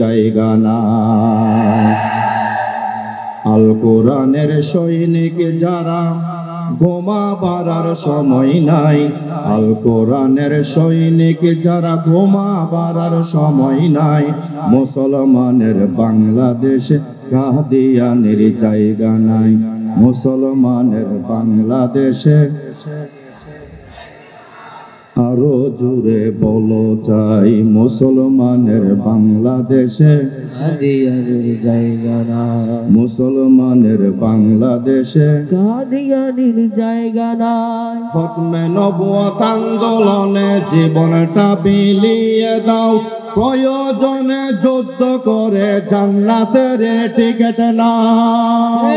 জায়গা নাই। আল কোরআনের সৈনিক যারা ঘুমাবার আর সময় নাই, আল কোরআনের সৈনিক যারা ঘুমাবার আর সময় নাই। মুসলমানের বাংলাদেশে কাদিয়ানির জায়গা নাই, মুসলমানের বাংলাদেশে আরো জোরে বলো চাই, মুসলমানের বাংলাদেশে কাদিয়ানির জায়গা নাই, মুসলমানের বাংলাদেশে কাদিয়ানির জায়গা নাই। খতমে নবুয়ত আন্দোলনে জীবনটা বিলিয়ে দাও, প্রয়োজনে যুদ্ধ করে জান্নাতের টিকিট নাও।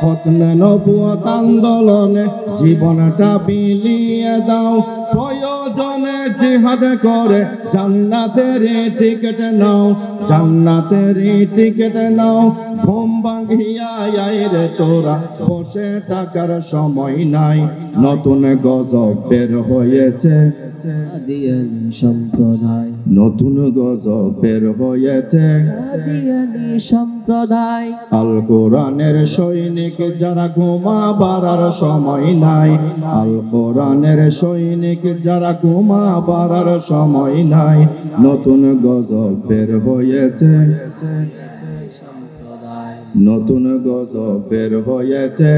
খতমে নবুয়ত আন্দোলনে জীবনটা বিলিয়ে দাও, প্রয়োজনে জিহাদ করে জান্নাতের টিকিট নাও, জান্নাতের টিকিট নাও। ঘুম ভাঙিয়া আইরে তোরা, বসে থাকার সময় নাই। নতুন গজব বের হয়েছে কাদিয়ানি সম্প্রদায়, নতুন গজব বের হয়েছে কাদিয়ানি সম্প্রদায়। আল কোরআনের সৈনিক যারা ঘুমাবার আর সময় নাই, আল কোরআনের সৈনিক যারা ঘুমাবার আর সময় নাই। নতুন গজব বের হয়েছে, নতুন গজব বের হয়েছে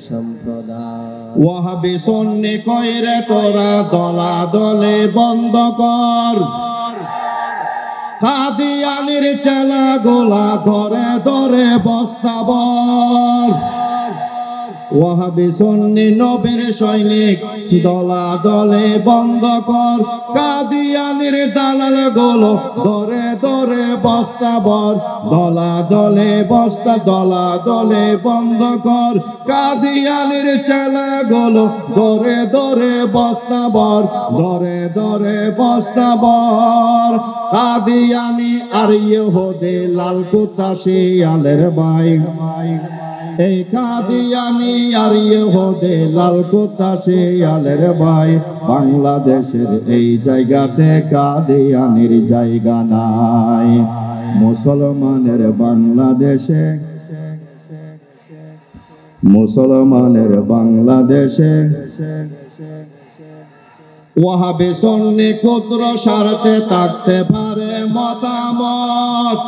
সম্প্রদায়। ওয়াহাবি সুন্নি কইরে তোরা দলাদলি বন্ধ কর, কাদিয়ানির চেলা গোলা ধরে ধরে বস্তাবর। ওয়াহাবি সুন্নি নবীর সৈনিক দলাদলি বন্ধ কর, কাদিয়ানির দালাল গুলো ধরে ধরে বস্তাবর। দলাদলি দলাদলি বন্ধ কর, কাদিয়ানির চেলা গুলো ধরে ধরে বস্তাবর, ধরে ধরে বস্তাবর। কাদিয়ানি আর ইহুদি লাল কুত্তা শিয়ালের ভাই, এই কাদিয়ানি আর ইহুদি লাল কুত্তা শিয়ালের ভাই। বাংলাদেশের এই জায়গাতে কাদিয়ানির জায়গা নাই, মুসলমানের বাংলাদেশে, মুসলমানের বাংলাদেশে। ওয়াহাবি সুন্নি ক্ষুদ্র স্বার্থে থাকতে পারে মতামত,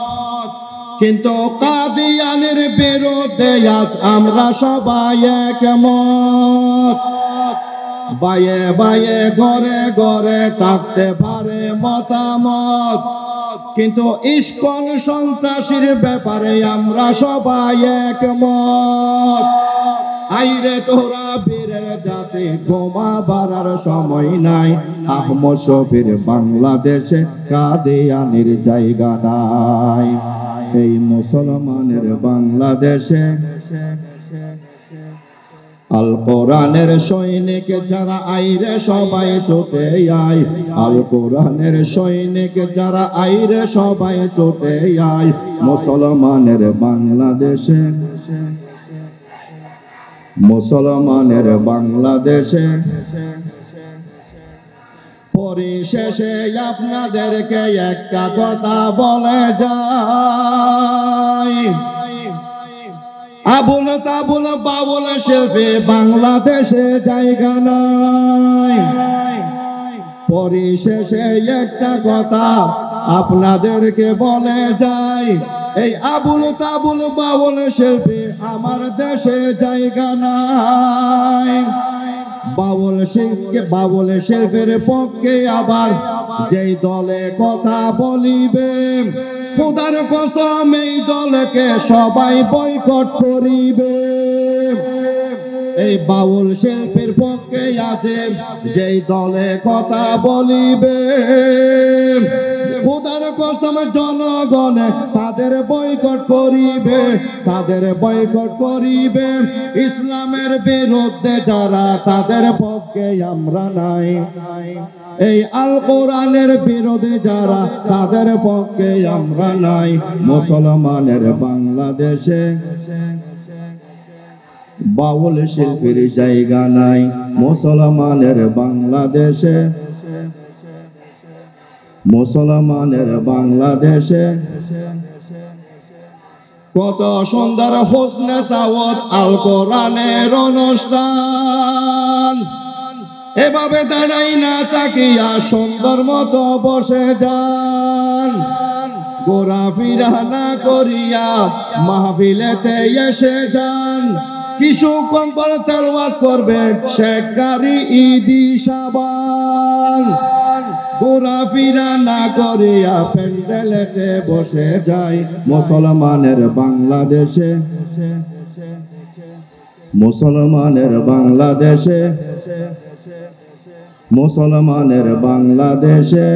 কিন্তু কাদিয়ানির বিরুদ্ধে আজ আমরা সবাই একমত। বায়ে বায়ে ঘরে ঘরে থাকতে পারে মতামত, কিন্তু ইস্কন সন্ত্রাসীর ব্যাপারে আমরা সবাই একমত। আইরে তোরা বীরের জাতি, ঘুমাবার আর সময় নাই। আহমদ শফির বাংলাদেশে কাদিয়ানির জায়গা নাই, এই মুসলমানের বাংলাদেশে। আল কোরআনের সৈনিক যারা আইরে সবাই ছুটে আয়, আল কোরআনের সৈনিক যারা আইরে সবাই ছুটে আয়। মুসলমানের বাংলাদেশে, মুসলমানের বাংলাদেশে। পরিশেষে আপনাদেরকে একটা কথা বলে যাই, আবুল তাবুল বাবুল শিল্পী বাংলাদেশে জায়গা নাই। পরিশেষে একটা কথা আপনাদেরকে বলে যাই, এই আবুল তাবুল বাবুল শিল্পী আমার দেশে জায়গা নাই। বাবুল শিল্পের পক্ষে আবার যেই দলে কথা বলিবে, খোদার কসম এই দলকে সবাই বয়কট করিবে। এই বাউল শিল্পের পক্ষে আছে যেই দলে কথা বলিবে, খোদার কসম জনগণে তাদের বয়কট করিবে, তাদের বয়কট করিবে। ইসলামের বিরুদ্ধে যারা তাদের পক্ষে আমরা নাই, এই আল কোরআনের বিরোধী যারা তাদের পক্ষে আমরা নাই। মুসলমানের বাংলাদেশে বাউল শিল্পীর জায়গা নাই, মুসলমানের বাংলাদেশে মুসলমানের বাংলাদেশে কত সুন্দর হোসনে সাওয়াত আল কোরআনের অনুষ্ঠান। এভাবে দাঁড়াই না তাকিয়া সুন্দর মতো বসে যান, ঘোরাফেরা না করিয়া মাহফিলেতে এসে যান। কিছুক্ষণ পর তেলাওয়াত করবে শেখ কারি ঈদি শাবান, ঘোরাফেরা না করিয়া প্যান্ডেলেতে বসে যায়। মুসলমানের বাংলাদেশে, মুসলমানের বাংলাদেশে, মুসলমানের বাংলাদেশে